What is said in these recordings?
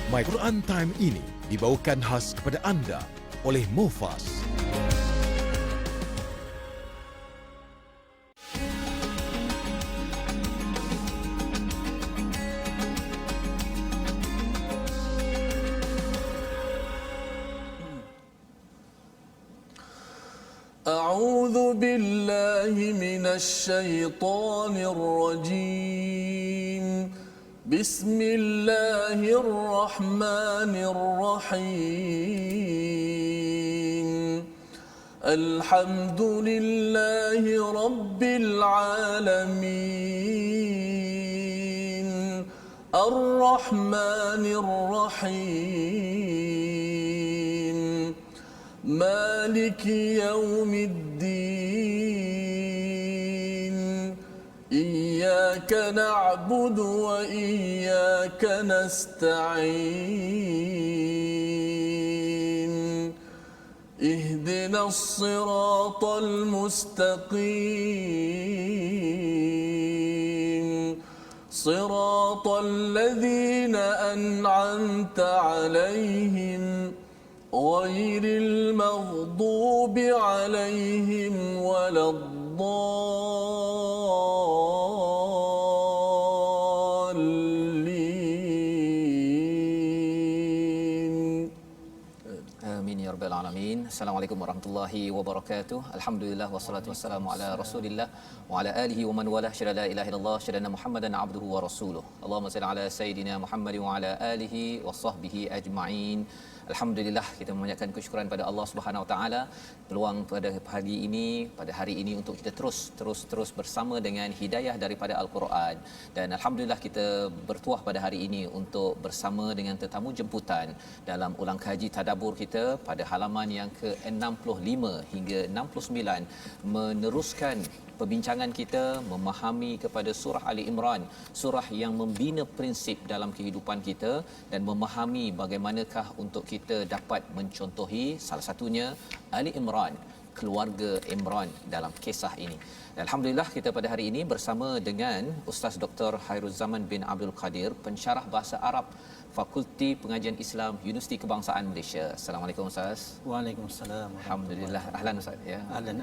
My Quran Time ini dibawakan khas kepada anda oleh Mufas. أعوذ بالله من الشيطان الرجيم بسم الله الرحمن الرحيم الحمد لله رب العالمين الرحمن الرحيم مالك يوم الدين إياك نعبد وإياك نستعين اهدنا الصراط المستقيم صراط الذين أنعمت عليهم غير المغضوب عليهم ولا الضالين آمين يا رب العالمين. Assalamualaikum warahmatullahi wabarakatuh. Alhamdulillah wassalatu wassalamu ala Rasulillah wa ala alihi wa man walah. Syada la ilaha illallah, syada Muhammadan abduhu wa rasuluh. Allahumma salli ala sayidina Muhammad wa ala alihi wa sahbihi ajma'in. Alhamdulillah, kita memanjatkan kesyukuran pada Allah Subhanahu Wa Taala peluang pada hari ini untuk kita terus bersama dengan hidayah daripada Al-Quran. Dan alhamdulillah kita bertuah pada hari ini untuk bersama dengan tetamu jemputan dalam ulang kaji tadabbur kita pada halaman yang ke-65 hingga 69, meneruskan perbincangan kita memahami kepada surah Ali Imran, surah yang membina prinsip dalam kehidupan kita dan memahami bagaimanakah untuk kita dapat mencontohi salah satunya Ali Imran, keluarga Imran dalam kisah ini. Dan alhamdulillah kita pada hari ini bersama dengan Ustaz Dr. Khairuzaman bin Abdul Qadir, pensyarah bahasa Arab Fakulti Pengajian Islam Universiti Kebangsaan Malaysia. Assalamualaikum Ustaz. Waalaikumsalam. Alhamdulillah. Ahlan Ustaz ya. Ahlan.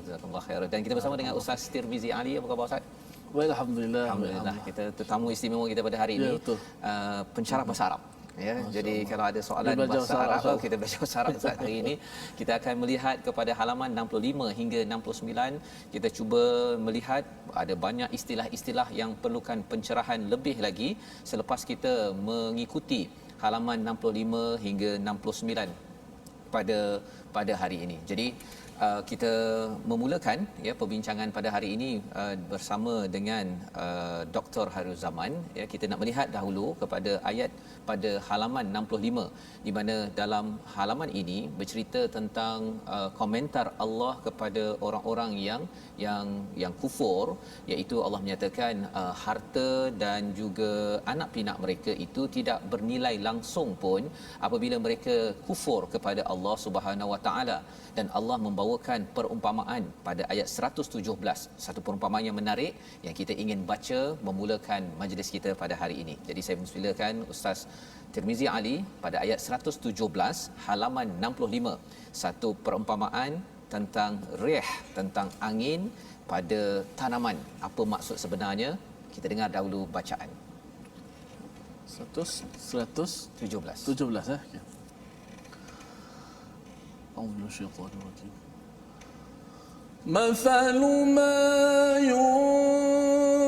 Jazakallahu khairan. Dan kita bersama dengan Ustaz Tirmizi Ali. Apa khabar Ustaz? Baik, alhamdulillah. Alhamdulillah. Kita tetamu istimewa kita pada hari ini, pensyarah bahasa Arab. Ya, jadi kalau ada soalan bahasa Arab, kita belajar bahasa Arab Ustaz. Hari ini kita akan melihat kepada halaman 65 hingga 69. Kita cuba melihat ada banyak istilah-istilah yang perlukan pencerahan lebih lagi selepas kita mengikuti halaman 65 hingga 69 pada hari ini. Jadi kita memulakan ya perbincangan pada hari ini bersama dengan Dr. Khairuzaman. Ya, kita nak melihat dahulu kepada ayat pada halaman 65 di mana dalam halaman ini bercerita tentang komentar Allah kepada orang-orang yang kufur, iaitu Allah menyatakan harta dan juga anak pinak mereka itu tidak bernilai langsung pun apabila mereka kufur kepada Allah Subhanahu Wa Taala. Dan Allah membawakan perumpamaan pada ayat 117, satu perumpamaan yang menarik yang kita ingin baca memulakan majlis kita pada hari ini. Jadi saya mempersilakan Ustaz Tirmizi Ali pada ayat 117 halaman 65, satu perumpamaan tentang rih, tentang angin pada tanaman. Apa maksud sebenarnya? Kita dengar dahulu bacaan. 117 ya. مثل ما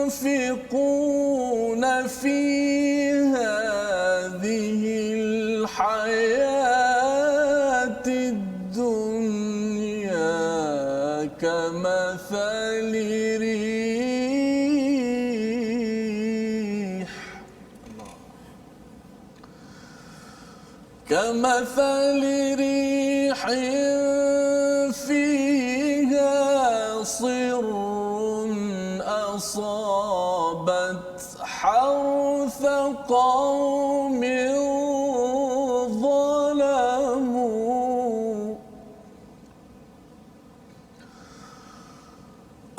ينفقون في هذه الحياة الدنيا كمثل ريح فيها صر أصابت حرث قوم ظلموا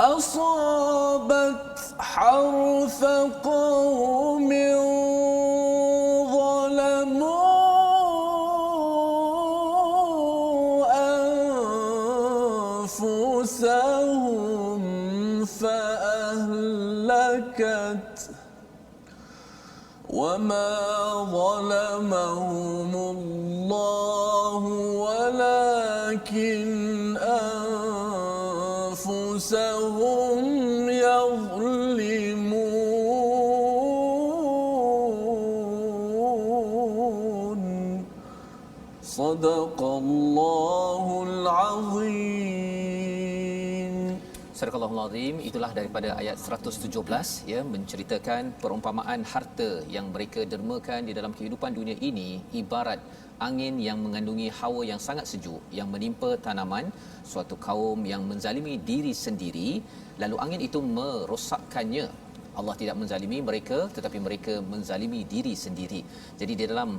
أصابت حرث قوم ظلموا وما ظلمهم الله ولكن أنفسهم يظلمون صدق الله العظيم. Surah Al-Azim, itulah daripada ayat 117 ya, menceritakan perumpamaan harta yang mereka dermakan di dalam kehidupan dunia ini ibarat angin yang mengandungi hawa yang sangat sejuk yang menimpa tanaman suatu kaum yang menzalimi diri sendiri, lalu angin itu merosakkannya. Allah tidak menzalimi mereka tetapi mereka menzalimi diri sendiri. Jadi di dalam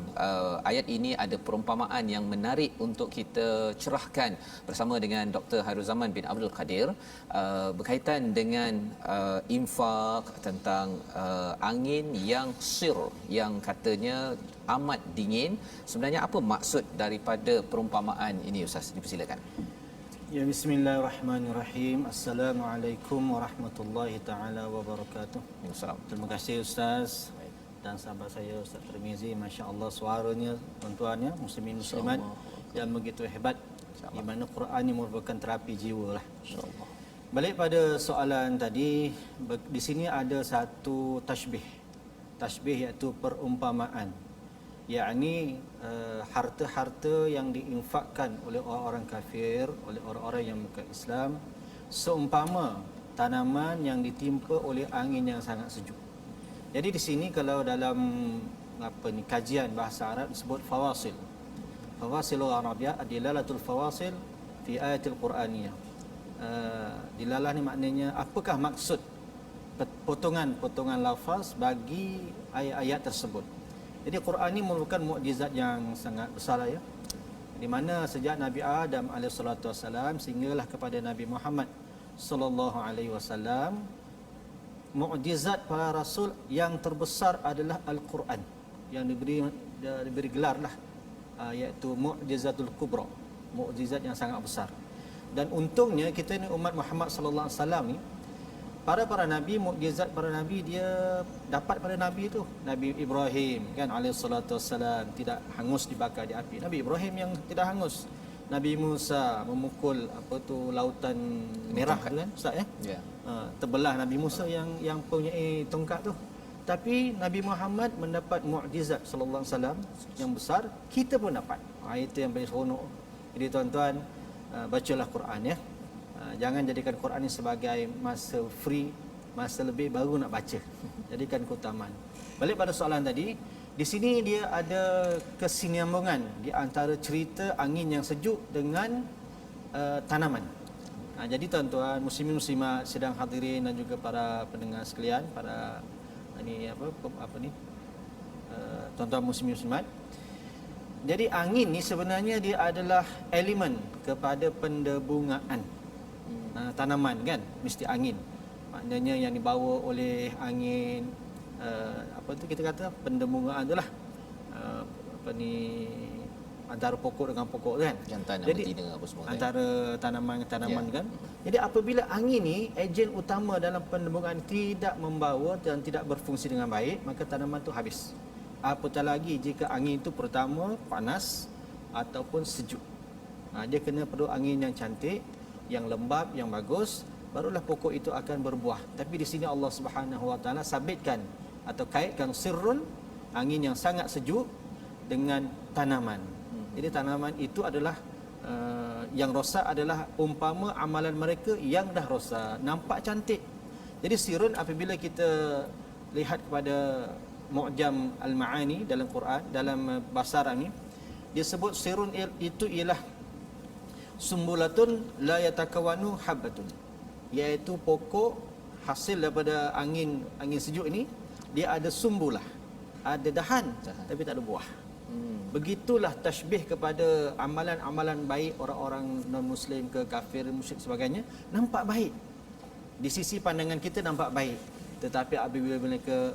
ayat ini ada perumpamaan yang menarik untuk kita cerahkan bersama dengan Dr. Hairuzaman bin Abdul Qadir berkaitan dengan infak, tentang angin yang sir yang katanya amat dingin. Sebenarnya apa maksud daripada perumpamaan ini, Ustaz? Dipersilakan. Ya, bismillahirrahmanirrahim. Assalamualaikum warahmatullahi taala wabarakatuh. Waalaikumsalam. Terima kasih Ustaz dan sahabat saya Ustaz Tirmizi. Masya-Allah suaranya, tuan-tuannya, muslimin muslimat yang begitu hebat. Di mana Quran ini merupakan terapi jiwa lah. Insya-Allah. Balik pada soalan tadi, di sini ada satu tashbih. Tashbih iaitu perumpamaan. Yakni harta-harta yang diinfakkan oleh orang-orang kafir, oleh orang-orang yang bukan Islam, seumpama tanaman yang ditimpa oleh angin yang sangat sejuk. Jadi di sini kalau dalam kajian bahasa Arab disebut fawasil. Fawasilul Arabiyyah adilalatul fawasil fi ayatil Quraniyah. Dilalah ni maknanya apakah maksud potongan-potongan lafaz bagi ayat-ayat tersebut. Jadi Quran ini merupakan mukjizat yang sangat besar ya. Di mana sejak Nabi Adam alaihissalatu wassalam sehinggalah kepada Nabi Muhammad sallallahu alaihi wasallam, mukjizat para rasul yang terbesar adalah Al-Quran yang diberi gelarlah iaitu mukjizatul kubra, mukjizat yang sangat besar. Dan untungnya kita ni umat Muhammad sallallahu alaihi wasallam ni, para nabi, mukjizat para nabi dia dapat pada nabi itu. Nabi Ibrahim kan alaihissalatu wassalam tidak hangus dibakar di api. Nabi Ibrahim yang tidak hangus. Nabi Musa memukul lautan merah tu kan Ustaz ya. Yeah. Terbelah Nabi Musa yang punya tongkat tu. Tapi Nabi Muhammad mendapat mukjizat sallallahu alaihi wasallam yang besar, kita pun dapat. Itu yang paling seronok. Jadi tuan-tuan, bacalah Quran ya. Jangan jadikan Quran ini sebagai masa free, masa lebih baru nak baca. Jadikan keutamaan. Balik pada soalan tadi, di sini dia ada kesinambungan di antara cerita angin yang sejuk dengan tanaman. Jadi tuan-tuan, muslimin muslimat sedang hadirin dan juga para pendengar sekalian, para tuan-tuan muslimin muslimat. Jadi angin ni sebenarnya dia adalah elemen kepada pendebungaan. Tanaman kan mesti angin, maknanya yang dibawa oleh angin, kita kata pendebungaan itulah antara pokok dengan pokok kan, jantan dan betina apa semua kan? Antara tanaman kan. Jadi apabila angin ni ejen utama dalam pendebungaan tidak membawa dan tidak berfungsi dengan baik, maka tanaman tu habis. Apatah lagi jika angin itu pertama panas ataupun sejuk. Dia kena perlu angin yang cantik, yang lembab, yang bagus, barulah pokok itu akan berbuah. Tapi di sini Allah Subhanahu Wa Taala sabitkan atau kaitkan sirrun, angin yang sangat sejuk dengan tanaman. Jadi tanaman itu adalah yang rosak adalah umpama amalan mereka yang dah rosak, nampak cantik. Jadi sirrun apabila kita lihat kepada Mu'jam Al-Ma'ani dalam Quran, dalam bahasa Arab ni, dia sebut sirrun itu ialah sumbulatun la yatakawanu habbatun, iaitu pokok hasil daripada angin sejuk ini, dia ada sumbulah, ada dahan tapi tak ada buah. Begitulah tashbih kepada amalan-amalan baik orang-orang non-muslim ke kafir, musyrik sebagainya, nampak baik di sisi pandangan kita, nampak baik, tetapi apabila mereka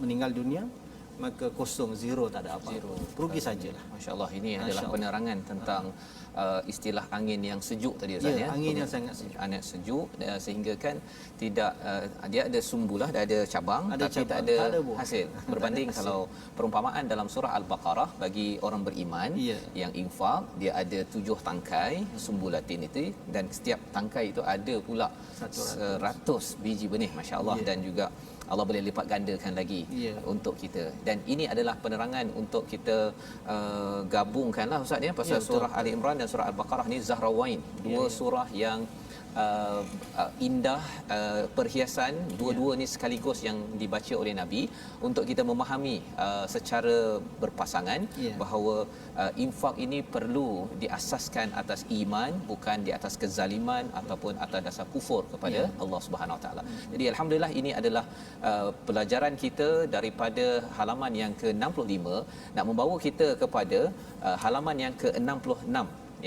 meninggal dunia, maka kosong, zero, tak ada apa. Rugi sajalah. Masya-Allah, ini adalah penerangan tentang istilah angin yang sejuk tadi Ustaz ya. Angin yang sangat sejuk. Sangat sejuk sehingga kan tidak dia ada sumbulah, dia ada cabang Ada tapi cabang, tak tak ada ada buah. hasil. Berbanding hasil. kalau perumpamaan dalam surah Al-Baqarah bagi orang beriman Ya. yang infak, dia ada 7 tangkai sumbulatin itu, dan setiap tangkai itu ada pula 100 biji benih, masya-Allah. Ya. Dan juga Allah boleh lipat gandakan lagi Ya. untuk kita. Dan ini adalah penerangan untuk kita gabungkanlah Ustaz ya, pasal Ya, betul. surah Ali Imran dan surah Al-Baqarah ni Zahrawain, dua surah yang indah, perhiasan, dua-dua ni sekaligus yang dibaca oleh Nabi untuk kita memahami secara berpasangan bahawa infak ini perlu diasaskan atas iman, bukan di atas kezaliman ataupun atas dasar kufur kepada Allah Subhanahu Wa Taala. Jadi alhamdulillah ini adalah pelajaran kita daripada halaman yang ke-65 nak membawa kita kepada halaman yang ke-66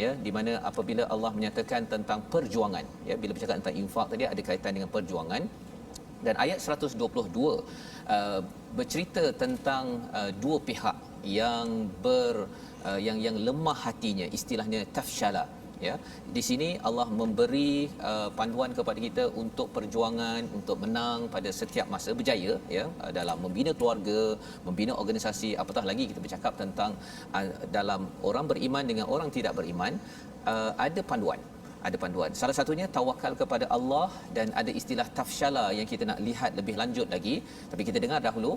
ya, di mana apabila Allah menyatakan tentang perjuangan ya, bila bercakap tentang infak tadi ada kaitan dengan perjuangan. Dan ayat 122 bercerita tentang dua pihak yang yang lemah hatinya, istilahnya tafshala ya. Di sini Allah memberi panduan kepada kita untuk perjuangan, untuk menang pada setiap masa, berjaya ya dalam membina keluarga, membina organisasi, apatah lagi kita bercakap tentang dalam orang beriman dengan orang tidak beriman, ada panduan. Salah satunya tawakal kepada Allah, dan ada istilah tafshala yang kita nak lihat lebih lanjut lagi. Tapi kita dengar dahulu,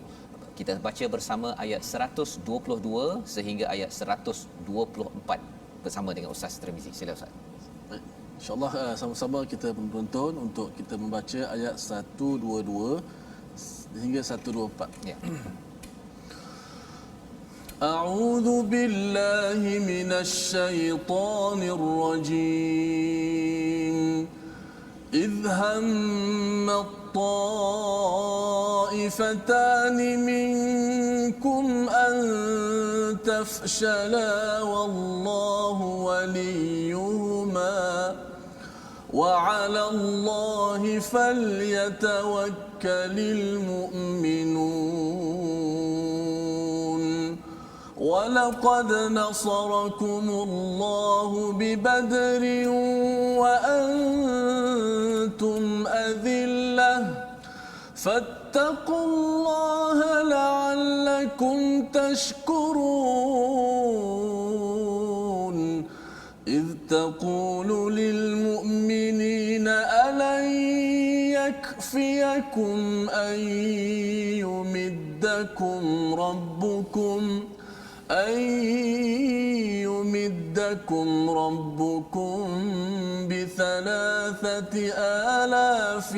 kita baca bersama ayat 122 sehingga ayat 124 bersama dengan Ustaz Tirmizi. Sila Ustaz. Baik. InsyaAllah sama-sama kita menonton untuk kita membaca ayat 122 hingga 124. Ya. أعوذ بالله من الشيطان الرجيم إذ هم الطائفتان منكم أن تفشلا والله وليهما وعلى الله فليتوكل المؤمنون ولقد نصركم الله ببدر وأنتم أذلة فاتقوا الله لعلكم تشكرون إذ تقول للمؤمنين ألن يكفيكم أن يمدكم ربكم ب3,000 آلاف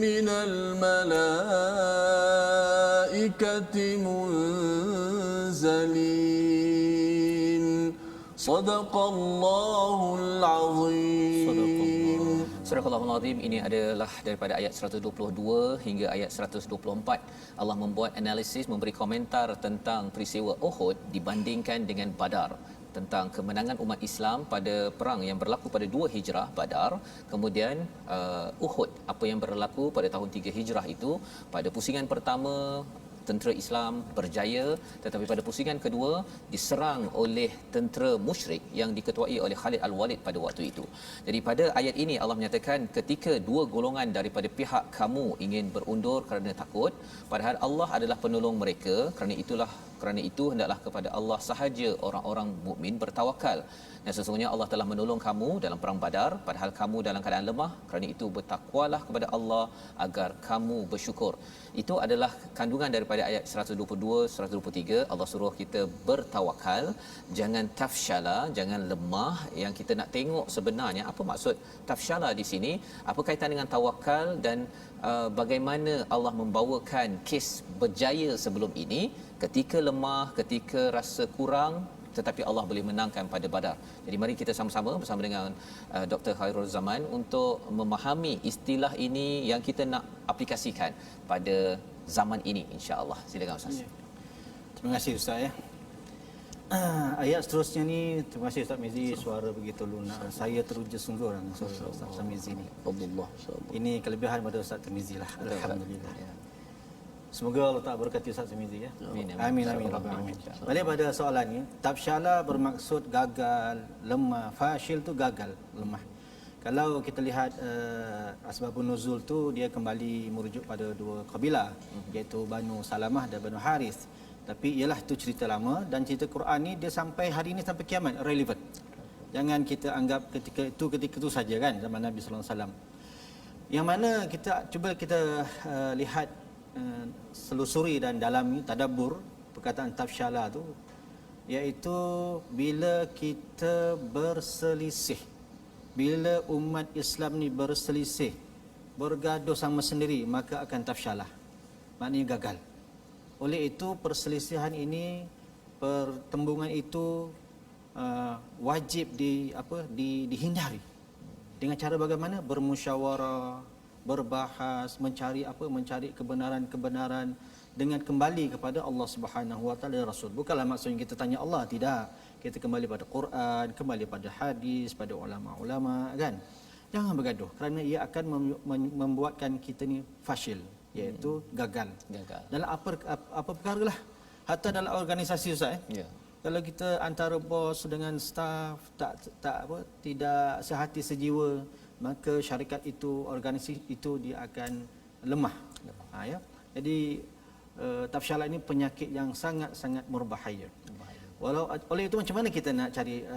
من الملائكة منزلين صدق الله العظيم. Surah Al-Azim ini adalah daripada ayat 122 hingga ayat 124. Allah membuat analisis, memberi komentar tentang peristiwa Uhud dibandingkan dengan Badar, tentang kemenangan umat Islam pada perang yang berlaku pada 2 Hijrah Badar, kemudian Uhud apa yang berlaku pada tahun 3 Hijrah itu. Pada pusingan pertama tentera Islam berjaya, tetapi pada pusingan kedua diserang oleh tentera musyrik yang diketuai oleh Khalid Al-Walid pada waktu itu. Jadi pada ayat ini Allah menyatakan ketika dua golongan daripada pihak kamu ingin berundur kerana takut, padahal Allah adalah penolong mereka, kerana itu hendaklah kepada Allah sahaja orang-orang mukmin bertawakal. Dan sesungguhnya Allah telah menolong kamu dalam perang Badar padahal kamu dalam keadaan lemah, kerana itu bertakwalah kepada Allah agar kamu bersyukur. Itu adalah kandungan daripada ayat 122 123. Allah suruh kita bertawakal, jangan tafshala, jangan lemah. Yang kita nak tengok sebenarnya apa maksud tafshala di sini, apa kaitan dengan tawakal, dan bagaimana Allah membawakan kes berjaya sebelum ini ketika lemah, ketika rasa kurang, tetapi Allah boleh menangkan pada Badar. Jadi mari kita sama-sama bersama dengan Dr. Khairul Zaman untuk memahami istilah ini yang kita nak aplikasikan pada zaman ini, insya-Allah. Silakan Ustaz. Ya. Terima kasih Ustaz ya. Ayat seterusnya ni, terima kasih Ustaz Mizi, suara begitu lunak. Saya teruja sungguh dengan suara Ustaz Mizi ni. Allah, insya-Allah. Ini kelebihan pada Ustaz Mizi lah. Alhamdulillah. Ya. Semoga Allah Taala berkati Ustaz Tirmizi ya. Amin. Amin amin rabbal alamin. Balik pada soalan ni, tafsyala bermaksud gagal, lemah. Fashil tu gagal, lemah. Kalau kita lihat asbabun nuzul tu dia kembali merujuk pada dua kabilah iaitu Banu Salamah dan Banu Harith. Tapi ialah tu cerita lama dan cerita Quran ni dia sampai hari ini sampai kiamat relevan. Jangan kita anggap ketika itu saja kan zaman Nabi sallallahu alaihi wasallam. Yang mana kita lihat selusuri dan dalami tadabbur perkataan tafsyala tu iaitu bila kita berselisih, bila umat Islam ni berselisih, bergaduh sama sendiri, maka akan tafsyalah, maknanya gagal. Oleh itu perselisihan ini, pertembungan itu wajib dihindari. Dengan cara bagaimana? Bermusyawarah, berbahas, mencari kebenaran-kebenaran dengan kembali kepada Allah Subhanahu Wa Taala dan Rasul. Bukanlah maksudnya kita tanya Allah, tidak. Kita kembali pada Quran, kembali pada hadis, pada ulama-ulama kan. Jangan bergaduh kerana ia akan membuatkan kita ni fashil, iaitu gagal. Dalam apa perkara lah. Hatta dalam organisasi Ustaz ya. Kalau kita antara bos dengan staf tidak sehati sejiwa, maka syarikat itu, organisasi itu dia akan lemah. Ya. Jadi tafsyalah ini penyakit yang sangat-sangat berbahaya. Oleh itu macam mana kita nak cari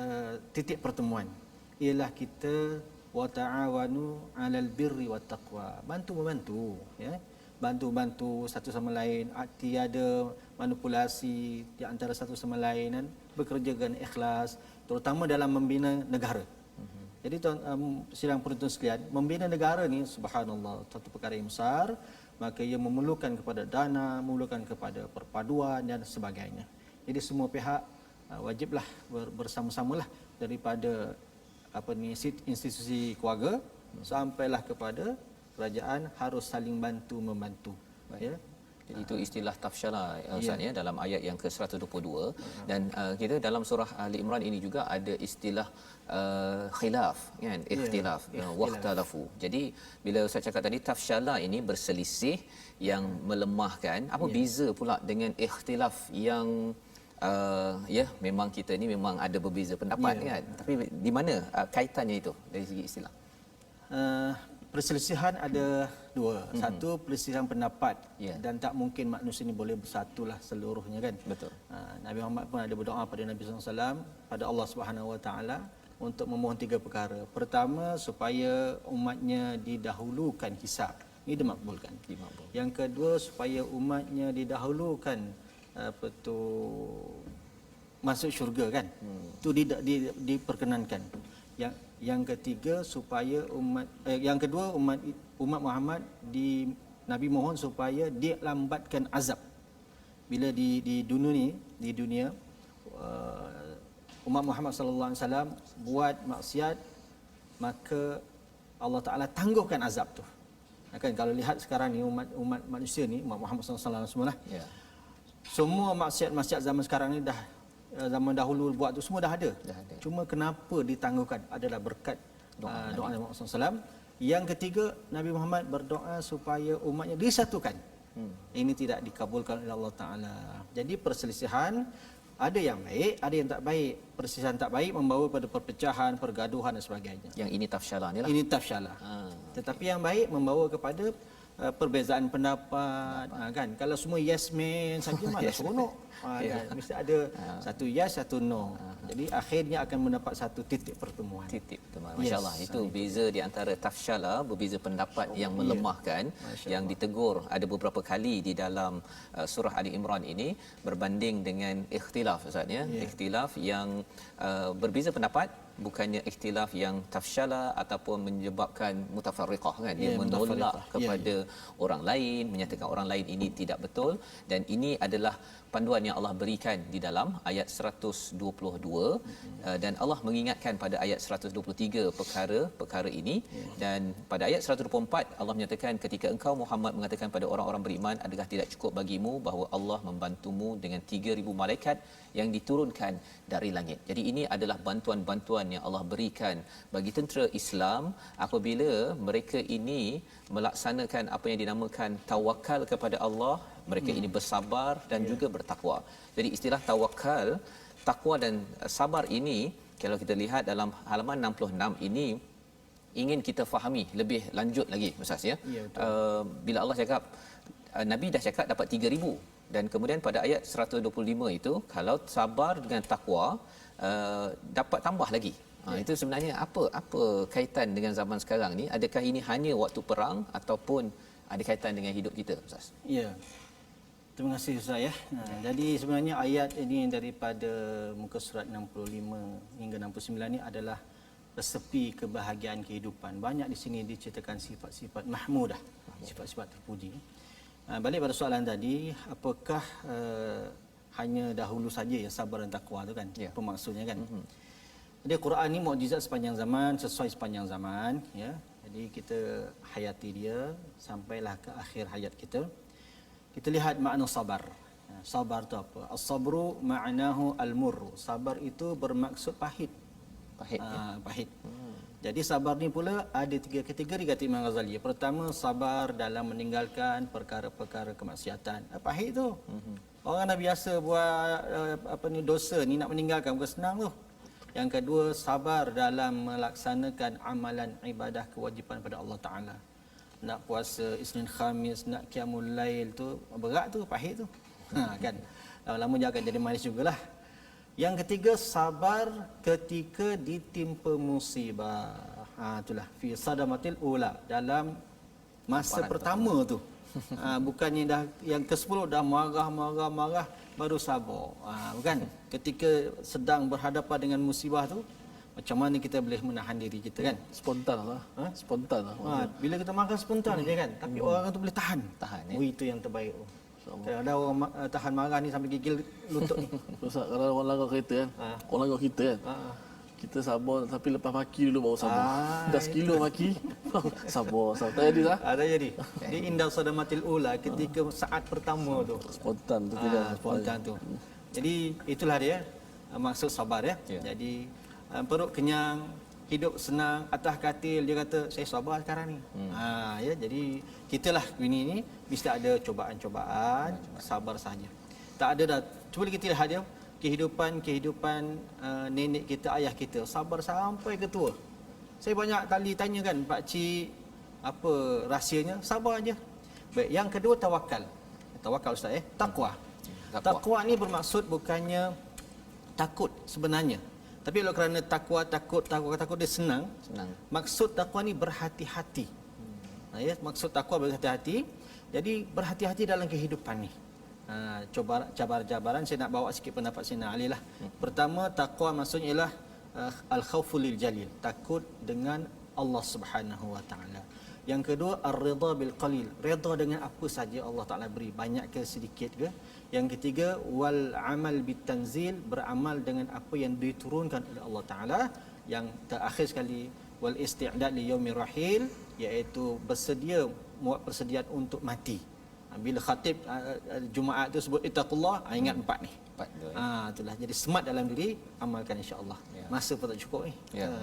titik pertemuan? Ialah kita wa ta'awanu 'alal birri wat taqwa. Bantu-membantu ya. Bantu-bantu satu sama lain, tiada manipulasi di antara satu sama lain dan bekerja dengan ikhlas, terutama dalam membina negara. Jadi sidang penonton sekalian, membina negara ni subhanallah satu perkara yang besar, maka ia memerlukan kepada dana, memerlukan kepada perpaduan dan sebagainya. Jadi semua pihak wajiblah bersama-samalah daripada institusi keluarga sampailah kepada kerajaan harus saling bantu membantu. Ya. Jadi itu istilah tafsyalah Ustaz ya dalam ayat yang ke-122 dan kita dalam surah Ali Imran ini juga ada istilah khilaf kan, ikhtilaf, waqtalafu. Jadi bila Ustaz cakap tadi tafsyalah ini berselisih yang melemahkan, apa beza pula dengan ikhtilaf yang memang kita ni memang ada berbeza pendapat kan. Tapi di mana kaitannya itu dari segi istilah? Perselisihan ada dua. Satu, perselisihan pendapat dan tak mungkin manusia ini boleh bersatulah seluruhnya kan. Betul. Nabi Muhammad pun ada berdoa pada Nabi SAW pada Allah Subhanahu Wa Taala untuk memohon tiga perkara. Pertama, supaya umatnya didahulukan hisab. Ini dimakbulkan. Yang kedua, supaya umatnya didahulukan masuk syurga kan. Itu diperkenankan. Yang ketiga supaya yang kedua umat Muhammad Nabi mohon supaya dia lambatkan azab. Bila di dunia umat Muhammad sallallahu alaihi wasallam buat maksiat, maka Allah Taala tangguhkan azab tu. Kan kalau lihat sekarang ni umat manusia ni, umat Muhammad sallallahu alaihi wasallam semualah. Semua maksiat zaman sekarang ni dah zaman dahulu buat tu semua dah ada. Cuma kenapa ditangguhkan adalah berkat doa Nabi Muhammad SAW. Yang ketiga, Nabi Muhammad berdoa supaya umatnya disatukan. Ini tidak dikabulkan oleh Allah Taala. Jadi perselisihan ada yang baik, ada yang tak baik. Perselisihan tak baik membawa pada perpecahan, pergaduhan dan sebagainya. Yang ini tafsyalah ni lah. Ini tafsyalah. Tetapi yang baik membawa kepada perbezaan pendapat kan. Kalau semua yes man saja malah seronok. Kan? Mesti ada satu yes, satu no. Jadi akhirnya akan mendapat satu titik pertemuan. Masya-Allah. Itu beza di antara tafsyalah, berbeza pendapat yang melemahkan, yang ditegur ada beberapa kali di dalam surah Ali Imran ini berbanding dengan ikhtilaf Ustaz ya. Ikhtilaf yang berbeza pendapat, bukannya ikhtilaf yang tafsyalah ataupun menyebabkan mutafarriqah kan, dia menolak kepada orang lain, menyatakan orang lain ini tidak betul. Dan ini adalah panduan yang Allah berikan di dalam ayat 122 dan Allah mengingatkan pada ayat 123 perkara ini. Dan pada ayat 124 Allah menyatakan, ketika engkau Muhammad mengatakan pada orang-orang beriman, adakah tidak cukup bagimu bahawa Allah membantumu dengan 3000 malaikat yang diturunkan dari langit. Jadi ini adalah bantuan-bantuan yang Allah berikan bagi tentera Islam apabila mereka ini melaksanakan apa yang dinamakan tawakal kepada Allah mereka ini bersabar dan juga bertakwa. Jadi istilah tawakal, takwa dan sabar ini kalau kita lihat dalam halaman 66 ini ingin kita fahami lebih lanjut lagi Ustaz ya. Bila Allah cakap Nabi dah cakap dapat 3000 dan kemudian pada ayat 125 itu kalau sabar dengan takwa dapat tambah lagi. Itu sebenarnya apa kaitan dengan zaman sekarang ni? Adakah ini hanya waktu perang ataupun ada kaitan dengan hidup kita Ustaz? Ya. Terima kasih Ustaz ya. Jadi sebenarnya ayat ini daripada muka surat 65 hingga 69 ni adalah resepi kebahagiaan kehidupan. Banyak di sini diceritakan sifat-sifat mahmudah, sifat-sifat terpuji. Balik pada soalan tadi, apakah hanya dahulu saja ya sabar dan takwa tu kan? Apa maksudnya kan? Jadi Quran ni mukjizat sepanjang zaman, sesuai sepanjang zaman ya. Jadi kita hayati dia sampailah ke akhir hayat kita. Kita lihat makna sabar. Sabar tu apa? As-sabru ma'nahu al-murr. Sabar itu bermaksud pahit. Pahit. Jadi sabar ni pula ada 3 kategori kata Imam Ghazali. Pertama, sabar dalam meninggalkan perkara-perkara kemaksiatan. Pahit tu. Orang dah biasa buat dosa ni, nak meninggalkan bukan senang tu. Yang kedua, sabar dalam melaksanakan amalan ibadah kewajipan pada Allah Taala. Nak puasa Isnin Khamis, nak qiyamul lail tu berat tu, pahit tu. Kan. Lama-lama dia akan jadi manis jugalah. Yang ketiga, sabar ketika ditimpa musibah. Itulah fi sadamatil ula, dalam masa pertama tu. Bukannya dah yang ke-10 dah marah baru sabar. Bukan. Ketika sedang berhadapan dengan musibah tu, macam mana kita boleh menahan diri kita kan? Spontan lah. Spontan lah. Bila kita makan spontan je kan. Tapi orang tu boleh tahan. Ya? Itu yang terbaik. Ada orang tahan marah ni sampai gigil lutut ni. Ustaz, kalau orang langgar kereta kan, orang langgar kita kan, kita sabar tapi lepas maki dulu baru sabar. Dah sekilo maki, sabar. Tak jadi lah. Tak jadi. Jadi indah sadamatil ula, ketika saat pertama tu. Spontan tu tidak. Spontan tu. Jadi itulah dia maksud sabar ya. Jadi perut kenyang, hidup senang, atas katil dia kata saya sabar sekarang ni. Ya, jadi kitalah bini ni mesti ada cobaan-cobaan, sabar saja. Tak ada dah. Cuba kita lihat dia kehidupan nenek kita, ayah kita sabar sampai ke tua. Saya banyak kali tanya kan pak cik apa rahsianya, sabar aja. Baik, yang kedua tawakal. Tawakal Ustaz takwa. Takwa ni bermaksud bukannya takut sebenarnya. Tapi kalau kerana takut dia senang. Maksud takwa ni berhati-hati. Ya, maksud takwa berhati-hati. Jadi berhati-hati dalam kehidupan ni. Cabaran-cabaran saya nak bawa sikit pendapat Sayyidina Ali lah. Pertama, takwa maksudnya ialah al-khaufu lil jalil, takut dengan Allah Subhanahu wa taala. Yang kedua, ar-ridha bil qalil, redha dengan apa saja Allah Taala beri, banyak ke sedikit ke. Yang ketiga, wal amal bit tanzil, beramal dengan apa yang diturunkan oleh Allah Taala. Yang terakhir sekali, wal isti'dad li yaumir rahil, iaitu buat persediaan untuk mati. Bila khatib Jumaat tu sebut ittaqullah, ingat 4 ni. Itulah. Jadi semat dalam diri, amalkan insya-Allah. Masa pun tak cukup ni.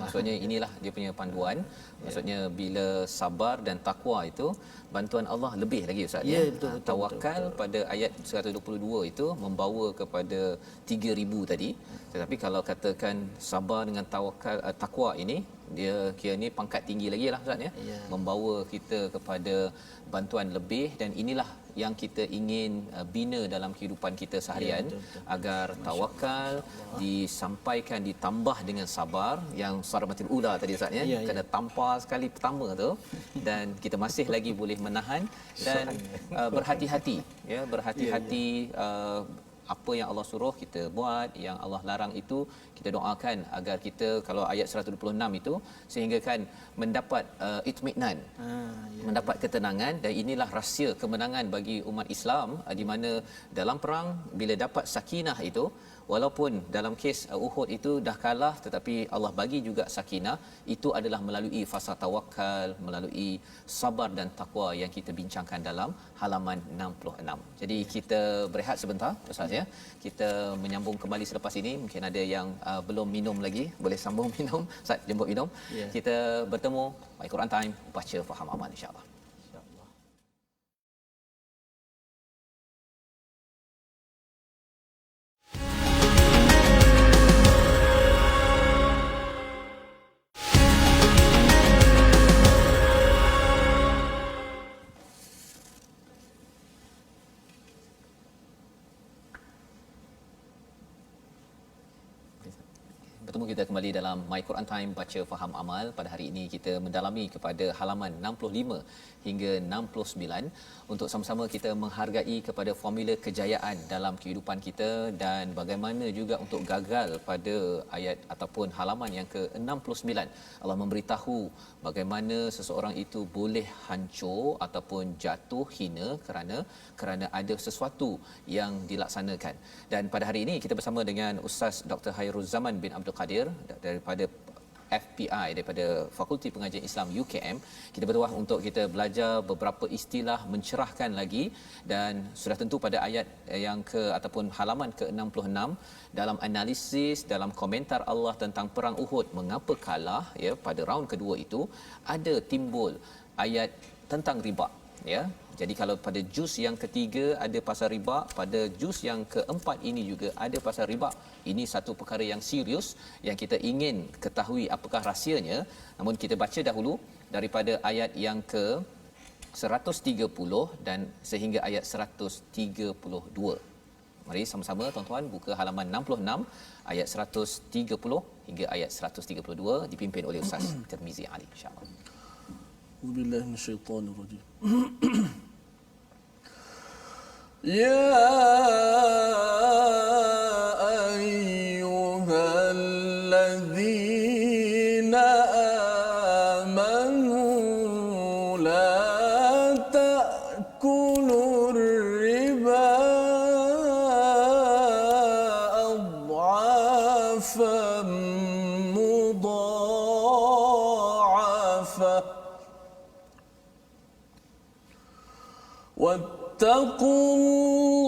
Maksudnya inilah dia punya panduan. Maksudnya bila sabar dan takwa itu bantuan Allah lebih lagi Ustaz ya. Betul, tawakal betul. Pada ayat 122 itu membawa kepada 3000 tadi. Tetapi kalau katakan sabar dengan tawakal takwa ini, dia kira ni pangkat tinggi lagi lah Ustaz ya. Membawa kita kepada bantuan lebih, dan inilah yang kita ingin bina dalam kehidupan kita seharian, agar tawakal disampaikan ditambah dengan sabar yang saramatil ula tadi Ustaz ya. Kena tampar sekali pertama tu, dan kita masih lagi boleh menahan dan berhati-hati ya, berhati-hati. Apa yang Allah suruh kita buat, yang Allah larang itu kita doakan agar kita, kalau ayat 126 itu, sehingga kan mendapat itminan, mendapat ketenangan. Dan inilah rahsia kemenangan bagi umat Islam, di mana dalam perang bila dapat sakinah itu, walaupun dalam kes Uhud itu dah kalah, tetapi Allah bagi juga sakinah. Itu adalah melalui fasa tawakal, melalui sabar dan takwa yang kita bincangkan dalam halaman 66. Jadi kita berehat sebentar Ustaz ya. Kita menyambung kembali selepas ini. Mungkin ada yang belum minum lagi, boleh sambung minum. Ustaz jemput minum. Kita bertemu My Quran Time, baca faham amal insya-Allah. Bertemu kita kembali dalam My Quran Time baca faham amal. Pada hari ini kita mendalami kepada halaman 65 hingga 69 untuk sama-sama kita menghargai kepada formula kejayaan dalam kehidupan kita dan bagaimana juga untuk gagal pada ayat ataupun halaman yang ke-69. Allah memberitahu bagaimana seseorang itu boleh hancur ataupun jatuh hina kerana ada sesuatu yang dilaksanakan. Dan pada hari ini kita bersama dengan Ustaz Dr. Khairuzaman bin Abdul Qadir daripada FPI, daripada Fakulti Pengajian Islam UKM. Kita bertuah untuk kita belajar beberapa istilah mencerahkan lagi, dan sudah tentu pada ayat yang ke ataupun halaman ke-66 dalam analisis, dalam komentar Allah tentang perang Uhud, mengapa kalah ya pada raun kedua itu, ada timbul ayat tentang riba ya. Jadi kalau pada juz yang ketiga ada pasal riba, pada juz yang keempat ini juga ada pasal riba. Ini satu perkara yang serius yang kita ingin ketahui apakah rahsianya. Namun kita baca dahulu daripada ayat yang ke 130 dan sehingga ayat 132. Mari sama-sama tuan-tuan buka halaman 66 ayat 130 hingga ayat 132 dipimpin oleh Ustaz Tirmizi Ali, insya-Allah. Billahi minasyaitanir rajim. يا أيها الذين آمنوا لا تأكلوا الربا أضعافا مضاعفة واتقوا الله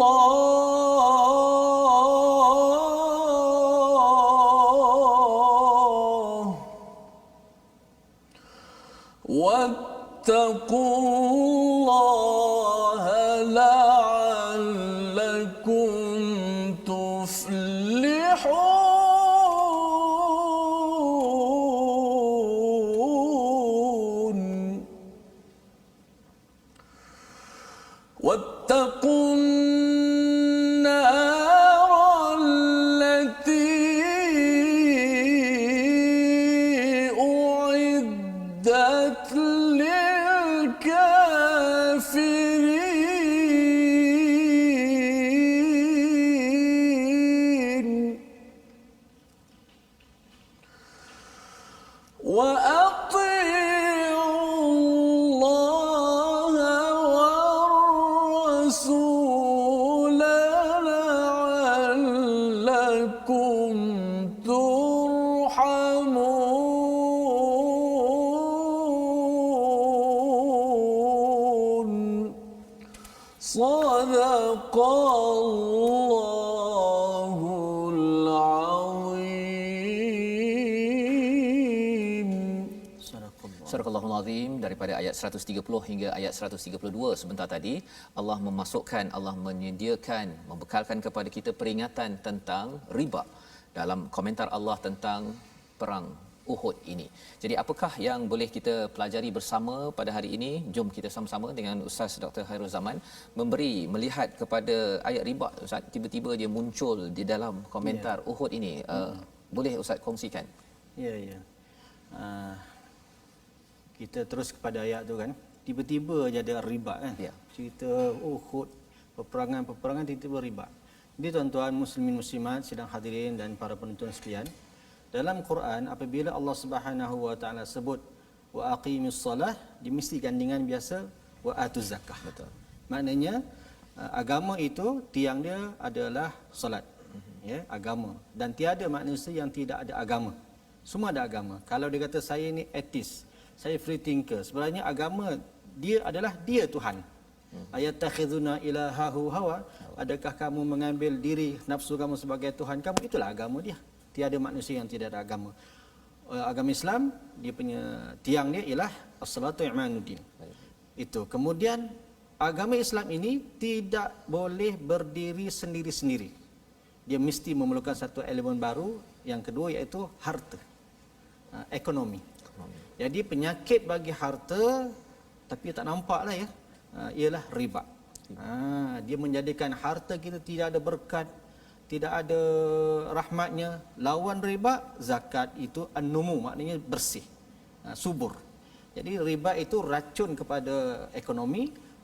واتقوا الله لعلكم تفلحون واتقوا النار التي أعدت للكافرين وأطيعوا الله والرسول لعلكم ترحمون صدق الله العظيم. Surahul Azim daripada ayat 130 hingga ayat 132 sebentar tadi. Allah memasukkan, Allah menyediakan, membekalkan kepada kita peringatan tentang riba dalam komentar Allah tentang perang Uhud ini. Jadi apakah yang boleh kita pelajari bersama pada hari ini? Jom kita sama-sama dengan Ustaz Dr. Khairuzaman melihat kepada ayat riba. Ustaz, tiba-tiba dia muncul di dalam komentar Uhud ini. Boleh Ustaz kongsikan? Ya. Kita terus kepada ayat tu kan. Tiba-tiba je ada riba kan. Ya. Cerita Uhud, peperangan tiba-tiba riba. Jadi tuan-tuan muslimin muslimat sidang hadirin dan para penonton sekalian, dalam Quran apabila Allah Subhanahu wa taala sebut wa aqimis solah, dia mesti gandingan biasa wa atuz zakah. Betul. Maknanya agama itu tiang dia adalah solat. Ya, agama. Dan tiada manusia yang tidak ada agama. Semua ada agama. Kalau dia kata saya ni atheist, saya free thinker, sebenarnya agama dia adalah dia Tuhan. Ayatakhizuna ilahahu hawa, adakah kamu mengambil diri nafsu kamu sebagai Tuhan kamu? Itulah agama dia. Tiada manusia yang tidak ada agama. Agama Islam dia punya tiang dia ialah as-salatu i'manuddin. Itu. Kemudian agama Islam ini tidak boleh berdiri sendiri-sendiri. Dia mesti memerlukan satu elemen baru, yang kedua iaitu harta. Ekonomi. Jadi penyakit bagi harta tapi tak nampaklah ya. Ialah riba. Dia menjadikan harta kita tidak ada berkat, tidak ada rahmatnya. Lawan riba, zakat itu an-numu, maknanya bersih, subur. Jadi riba itu racun kepada ekonomi,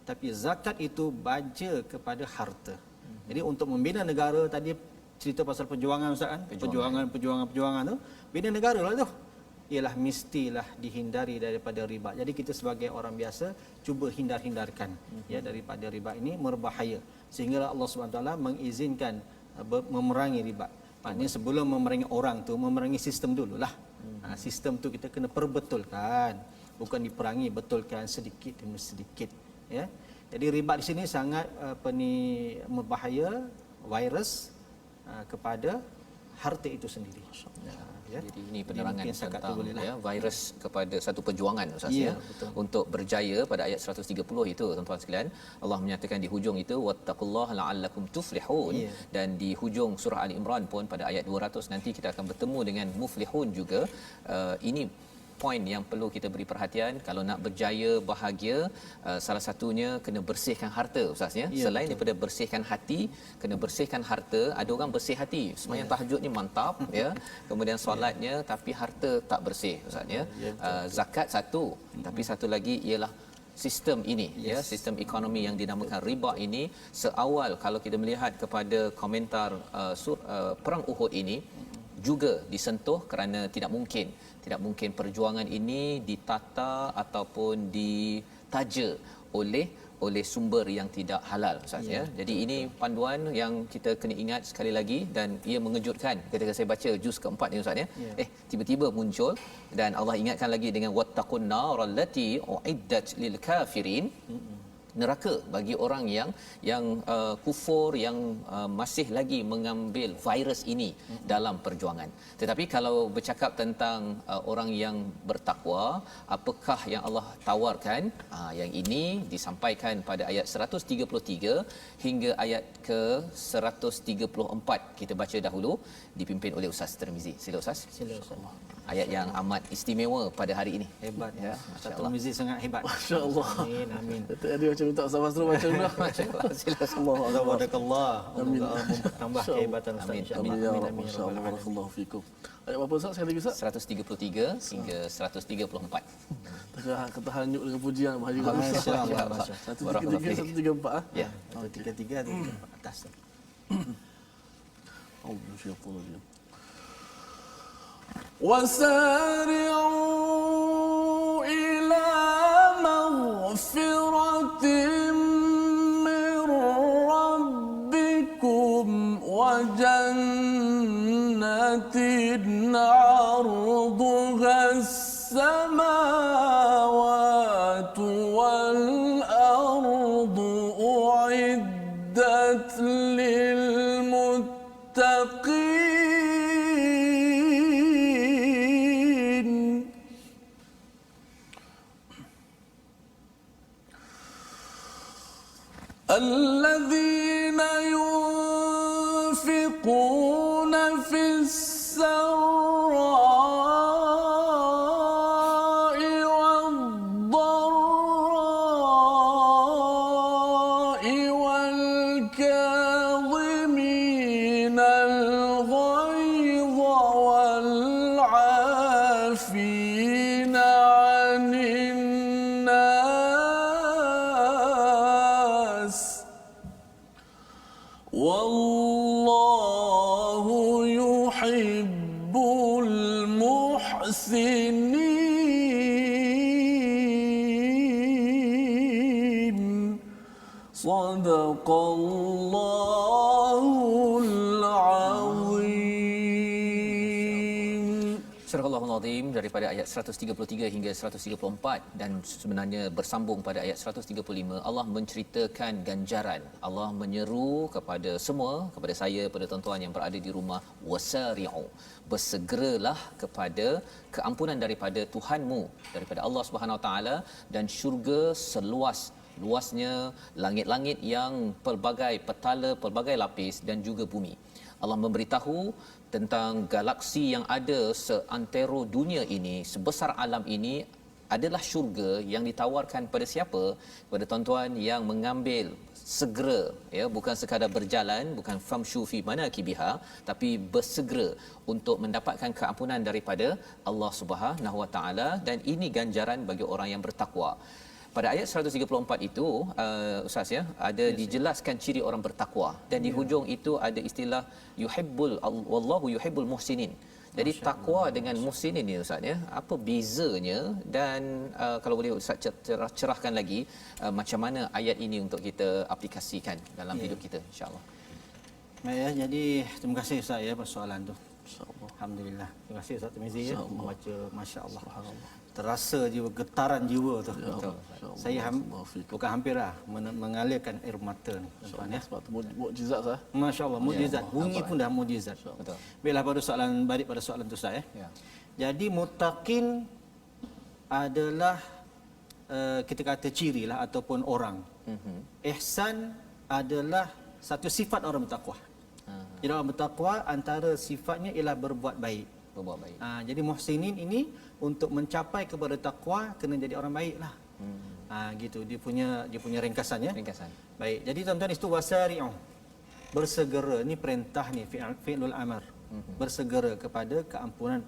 tapi zakat itu baja kepada harta. Jadi untuk membina negara, tadi cerita pasal perjuangan Ustaz kan? Perjuangan tu, bina negara lah tu. Ialah mestilah dihindari daripada riba. Jadi kita sebagai orang biasa cuba hindarkan ya daripada riba ini berbahaya. Sehingga Allah Subhanahu Wa Taala mengizinkan memerangi riba. Maknanya sebelum memerangi orang tu, memerangi sistem dululah. Sistem tu kita kena perbetulkan, bukan diperangi, betulkan sedikit demi sedikit ya. Jadi riba di sini sangat berbahaya, virus kepada harta itu sendiri. Ya. Jadi ini penerangan tentang ya, virus kepada satu perjuangan Ustaz ya, untuk berjaya pada ayat 130 itu tuan-tuan sekalian. Allah menyatakan di hujung itu wattaqullaha la'allakum tuflihun, dan di hujung surah Ali Imran pun pada ayat 200 nanti kita akan bertemu dengan muflihun juga. Ini poin yang perlu kita beri perhatian. Kalau nak berjaya bahagia, salah satunya kena bersihkan harta Ustaz ya. Selain daripada bersihkan hati, kena bersihkan harta. Ada orang bersih hati, sembahyang tahajud ni mantap ya, kemudian solatnya tapi harta tak bersih Ustaz ya. Zakat satu, tapi satu lagi ialah sistem ini ya, sistem ekonomi yang dinamakan riba ini. Seawal kalau kita melihat kepada komentar perang Uhud ini juga disentuh kerana tidak mungkin perjuangan ini ditata ataupun ditaja oleh sumber yang tidak halal Ustaz ya. Jadi ini panduan yang kita kena ingat sekali lagi, dan ia mengejutkan ketika saya baca juz keempat ni Ustaz ya. Tiba-tiba muncul dan Allah ingatkan lagi dengan wattaqun narallati uiddat lil kafirin, neraka bagi orang yang kufur, yang masih lagi mengambil virus ini dalam perjuangan. Tetapi kalau bercakap tentang orang yang bertakwa, apakah yang Allah tawarkan? Yang ini disampaikan pada ayat 133 hingga ayat ke 134. Kita baca dahulu, dipimpin oleh Ustaz Tirmizi. Sila Ustaz. Sila Ustaz. Ayat yang amat istimewa pada hari ini. Hebat ya. Ustaz Tirmizi sangat hebat. Masya-Allah. Amin. Tadi macam minta Ustaz Masrur macam tu. Masya-Allah. Sila Tabarakallah. Mempertambah kehebatan Ustaz. Amin. Amin. Masya-Allah. Barakallahu fikum. Ayat berapa Ustaz sekali lagi Ustaz? 133 hingga 134. Kata hanyut dengan pujian bahagia. Masya-Allah. 133 134 Ya. 133 tu atas. Allah syafallah. وسارعوا إلى مغفرة من ربكم وجنة عرضها السماوات والأرض أعدت للمتقين. الذين ينفقون في السراء والضراء والكاظمين الغيظ والعافين عن الناس والله يحب المحسنين. صدق الله العظيم. Surah Al-Azim daripada ayat 133 hingga 134, dan sebenarnya bersambung pada ayat 135. Allah menceritakan ganjaran. Allah menyeru kepada semua, kepada saya, kepada tuan-tuan yang berada di rumah, wasari'u, bersegeralah kepada keampunan daripada Tuhanmu, daripada Allah Subhanahu Wa Taala, dan syurga luasnya langit-langit yang pelbagai petala, pelbagai lapis, dan juga bumi. Allah memberitahu tentang galaksi yang ada seantero dunia ini, sebesar alam ini adalah syurga yang ditawarkan pada siapa? Kepada tuan-tuan yang mengambil segera, ya, bukan sekadar berjalan, bukan famshu fi manakibiha, tapi bersegera untuk mendapatkan keampunan daripada Allah Subhanahu Wa Taala, dan ini ganjaran bagi orang yang bertakwa. Pada ayat 134 itu Ustaz, ya, ada dijelaskan ciri orang bertakwa, dan di hujung itu ada istilah wallahu yuhibbul muhsinin. Jadi takwa dengan muhsinin ni Ustaz, ya, apa bezanya, dan kalau boleh Ustaz cerahkan lagi macam mana ayat ini untuk kita aplikasikan dalam hidup kita, insya-Allah. Baik, ya, jadi terima kasih Ustaz, ya, persoalan tu. Insya-Allah. Alhamdulillah. Terima kasih Ustaz Tirmizi, ya, membaca, masya-Allah. Terasa jiwa, getaran jiwa tu. Betul. Saya bukan hampirlah mengalirkan air mata ni, tuan, ya. Sebab tu mukjizat sah. Masya-Allah, mukjizat. Bunyi pun dah mukjizat. Betul. Baiklah, pada soalan balik pada soalan tu Ustaz, ya. Ya. Jadi muttaqin adalah kita kata ciri lah ataupun orang. Ihsan adalah satu sifat orang bertakwa. Jadi orang bertakwa antara sifatnya ialah berbuat baik. Berbuat baik. Jadi muhsinin ini untuk mencapai kepada takwa kena jadi orang baiklah. Gitu dia punya ringkasannya. Ringkasan. Baik. Jadi tuan-tuan, itu wasari'u. Bersegera, ni perintah ni, fi'lul amr. Bersegera kepada keampunan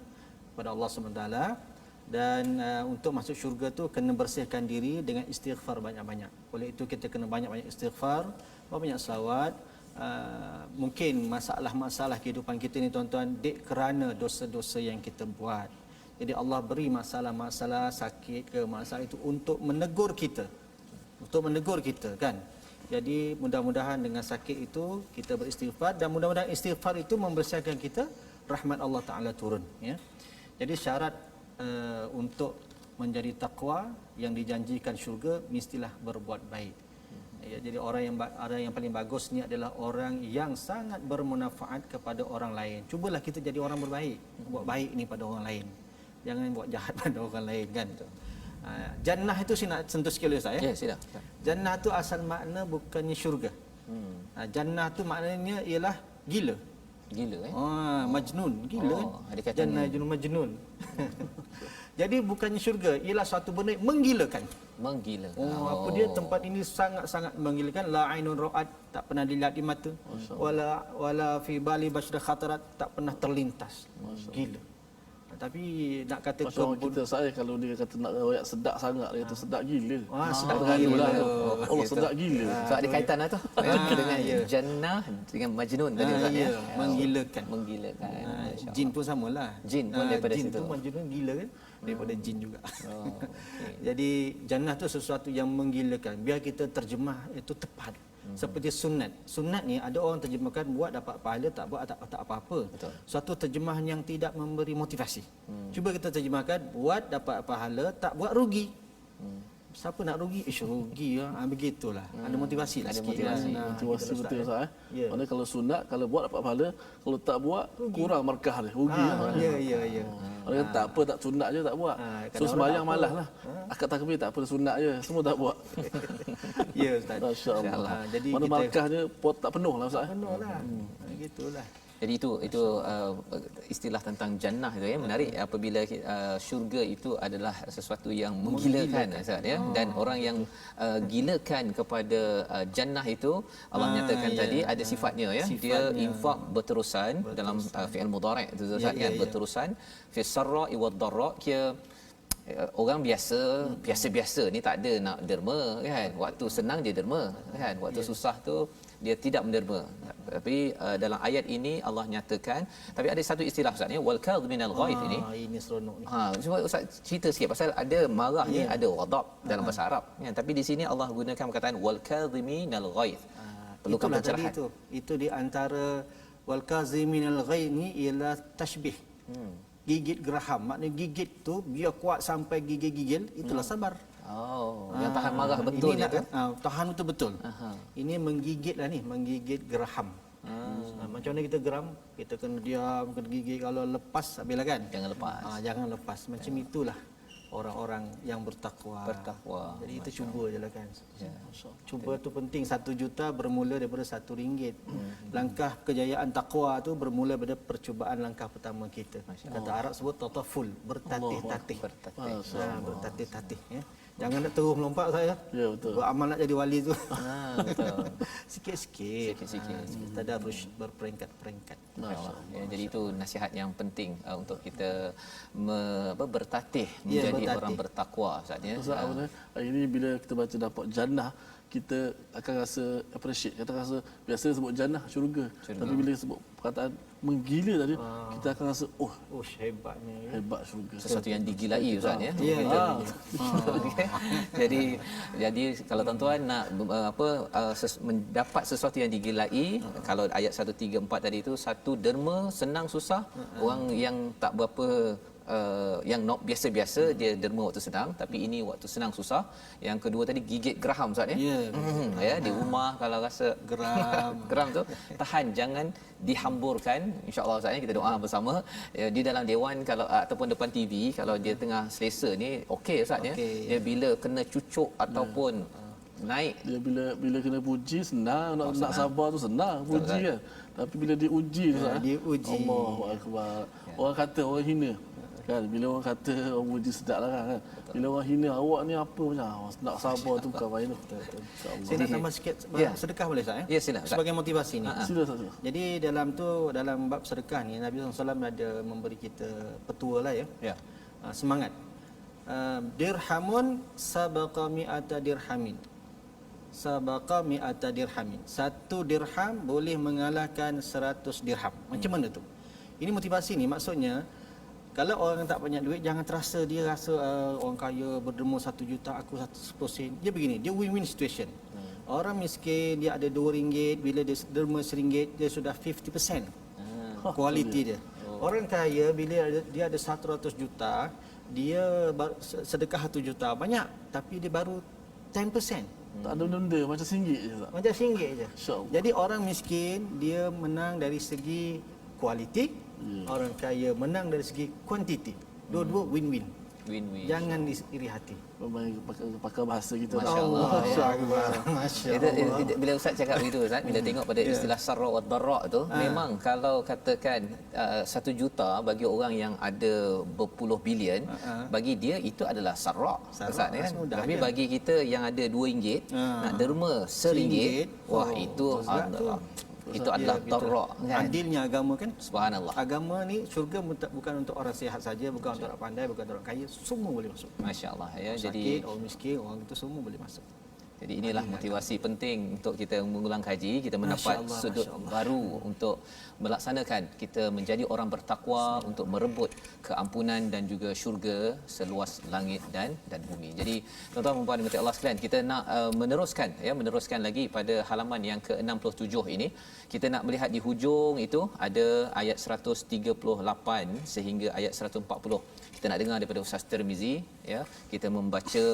kepada Allah SWT, dan untuk masuk syurga tu kena bersihkan diri dengan istighfar banyak-banyak. Oleh itu kita kena banyak-banyak istighfar, banyak selawat. Mungkin masalah-masalah kehidupan kita ni tuan-tuan kerana dosa-dosa yang kita buat. Jadi Allah beri masalah-masalah sakit ke masalah itu untuk menegur kita. Untuk menegur kita, kan. Jadi mudah-mudahan dengan sakit itu kita beristighfar, dan mudah-mudahan istighfar itu membersihkan kita, rahmat Allah Taala turun, ya. Jadi syarat untuk menjadi takwa yang dijanjikan syurga mestilah berbuat baik. Ya, jadi orang yang paling bagus ni adalah orang yang sangat bermanfaat kepada orang lain. Cubalah kita jadi orang berbaik, buat baik ni pada orang lain. Jangan buat jahat pada orang lain, kan. Jannah itu saya nak sentuh sikit Ustaz, ya. Ya, sila. Jannah tu asal makna bukannya syurga. Jannah tu maknanya ialah gila. Gila, Majnun, gila. Ada katanya. Jannah junun majnun. Jadi bukannya syurga, ialah suatu benda yang menggilakan. Menggilakan. Apa dia, tempat ini sangat-sangat menggilakan. La ainun ra'at, tak pernah dilihat di mata. Wala fi bali bashda khatarat, tak pernah terlintas. Gila. Tapi nak kata Macam orang kita saya kalau dia kata nak royak sedap sangat, dia kata sedap gila. sedap gila lah. Oh, Allah sedap gila. So ada kaitan lah tu. Dengan jannah dengan majnun tadi Ustaz, ya. Menggilakan. Menggilakan. Jin pun samalah. Jin pun daripada jin situ. Jin tu majnun gila, kan. Daripada jin juga. Okay. Jadi jannah tu sesuatu yang menggilakan. Biar kita terjemah itu tepat. Seperti sunat. Sunat ni ada orang terjemahkan buat dapat pahala, tak buat tak apa-apa. Betul. Suatu terjemahan yang tidak memberi motivasi. Cuba kita terjemahkan buat dapat pahala, tak buat rugi. Siapa nak rugi? Rugi lah. Begitulah. Ada motivasi lah Ada sikit. motivasi. Motivasi betul Ustaz. Ya. Mana kalau sunat, kalau buat dapat pahala, kalau tak buat kurang markah dia. Rugi. Ya. Orang kata tak apa, tak sunat je tak buat. Kadang So orang sembahyang tak apa. malas lah. Akad takbir tak apa, sunat je. Semua tak buat. Ya Ustaz. Masya-Allah. Jadi Mana kita markahnya pot tak penuh lah Ustaz. penuh lah. Gitulah. Jadi itu istilah tentang jannah itu, ya. Menarik apabila syurga itu adalah sesuatu yang menggilakan Ustaz, ya. Dan orang yang gilakan kepada jannah itu Allah nyatakan tadi ada sifatnya, ya. Dia infak berterusan dalam fi'il mudhari' itu Ustaz, kan, berterusan fi sarra'i wad dharra'. Orang biasa ni tak ada nak derma, kan. Waktu senang dia derma, kan. Waktu susah tu dia tidak menderma. Tapi dalam ayat ini Allah nyatakan, tapi ada satu istilah Ustaz, ya, wal kadhiminal ghaith ini. Ini seronok ni. Cuba Ustaz cerita sikit pasal ada marah ni, ada ghadab dalam bahasa Arab, kan. Tapi di sini Allah gunakan perkataan wal kadhiminal ghaith. Perlukan Itulah tadi pencerahan. itu di antara wal kaziminal ghaith ni ialah tashbih. Gigit geraham, maknanya gigit tu biar kuat sampai gigil-gigil, itulah sabar. Yang tahan marah betul ini ni tu. tahan betul-betul. Ini menggigit lah ni, menggigit geraham. Macam mana kita geram, kita kena diam, kena gigit. Kalau lepas habislah, kan. Jangan lepas. Jangan lepas. Macam itulah orang-orang yang bertakwa. Jadi kita cuba je lah, kan. Cuba tu penting. 1 juta bermula daripada RM1. Langkah kejayaan takwa tu bermula daripada percubaan langkah pertama kita. Kata Arab sebut tataful, bertatih-tatih. Bertatih-tatih, ya. Jangan nak terus melompat saya. Ya, betul. Buat amal nak jadi wali tu. Betul. Sikit-sikit. Sikit-sikit. Tadarruj berperingkat-peringkat. Masya-Allah. Ya, jadi itu nasihat yang penting untuk kita bertatih Ya, menjadi bertatih. orang bertakwa Ustaz ya. Ustaz, apa ni? Hari ni bila kita baca dapat jannah, kita akan rasa appreciate. Kita rasa biasa sebut jannah syurga. Tapi bila sebut perkataan menggila tadi, kita akan rasa oh, Hebatnya. hebat syurga. Sesuatu yang digilai Ustaz ya. Ya. Okey. jadi kalau tuan-tuan nak mendapat sesuatu yang digilai, kalau ayat 134 tadi itu satu derma senang susah, orang yang tak berapa yang not biasa-biasa dia derma waktu senang, tapi ini waktu senang susah. Yang kedua tadi gigit geraham Ustaz ya. Ya, di rumah kalau rasa geram tu tahan, jangan dihamburkan. InsyaAllah Ustaz ya, kita doa bersama ya, di dalam dewan kalau ataupun depan TV kalau dia tengah selesa ni okey Ustaz ya. Dia bila kena cucuk ataupun naik Dia bila kena puji senang, nak sabar tu senang puji kan. Tapi bila diuji tu Ustaz. diuji. Allahu akbar. Orang kata orang hina. Kan bila orang kata orang puji sedaplah kan. Bila orang hina awak ni apa macam nak sabar tu bukan main tu. InsyaAllah. Saya nak tambah sikit sedekah boleh Ustaz ya? Ya, sila Ustaz. Sebagai motivasi ni. Sila Ustaz. Jadi dalam bab sedekah ni Nabi SAW ada memberi kita petua lah ya. Ya. Semangat. Dirhamun sabaqa mi'ata dirhamin. Sabaqa mi'ata dirhamin. 1 dirham boleh mengalahkan 100 dirham. Macam mana tu? Ini motivasi ni maksudnya kalau orang tak banyak duit, jangan terasa dia rasa orang kaya berderma 1 juta, aku 1 sen. Dia begini, dia win-win situation. Orang miskin dia ada RM2, bila dia derma RM1, dia sudah 50% kualiti dia. Orang kaya bila dia ada 100 juta, dia sedekah 1 juta banyak, tapi dia baru 10%. Tak ada benda macam RM1 je Ustaz. Macam RM1 je. InsyaAllah. Jadi orang miskin dia menang dari segi kualiti, orang kaya menang dari segi kuantiti. Dua-dua win-win. Win-win. Jangan iri hati. Memang pakai bahasa kita. Masya-Allah. Masya-Allah. Bila Ustaz cakap begitu Ustaz, bila tengok pada istilah sarra wa dharra tu, memang kalau katakan 1 juta bagi orang yang ada berpuluh bilion, bagi dia itu adalah sarra Ustaz ya. Tapi bagi kita yang ada RM2 nak derma RM1, wah itu Allah. Itu adalah dharra kan. Adilnya agama kan? Subhanallah. Agama ni syurga bukan untuk orang sihat saja, bukan untuk orang pandai, bukan untuk orang kaya, semua boleh masuk. Masya-Allah ya. Orang Jadi sakit, orang miskin, orang itu semua boleh masuk. Jadi inilah motivasi penting untuk kita mengulang kaji, kita mendapat Masya-Allah, sudut Masya-Allah. baru untuk melaksanakan kita menjadi orang bertakwa, untuk merebut keampunan dan juga syurga seluas langit dan bumi. Jadi tuan-tuan dan puan-puan Allah sekalian, kita nak meneruskan lagi pada halaman yang ke-67 ini. Kita nak melihat di hujung itu ada ayat 138 sehingga ayat 140. Kita nak dengar daripada Ustaz Tirmizi ya. Kita membaca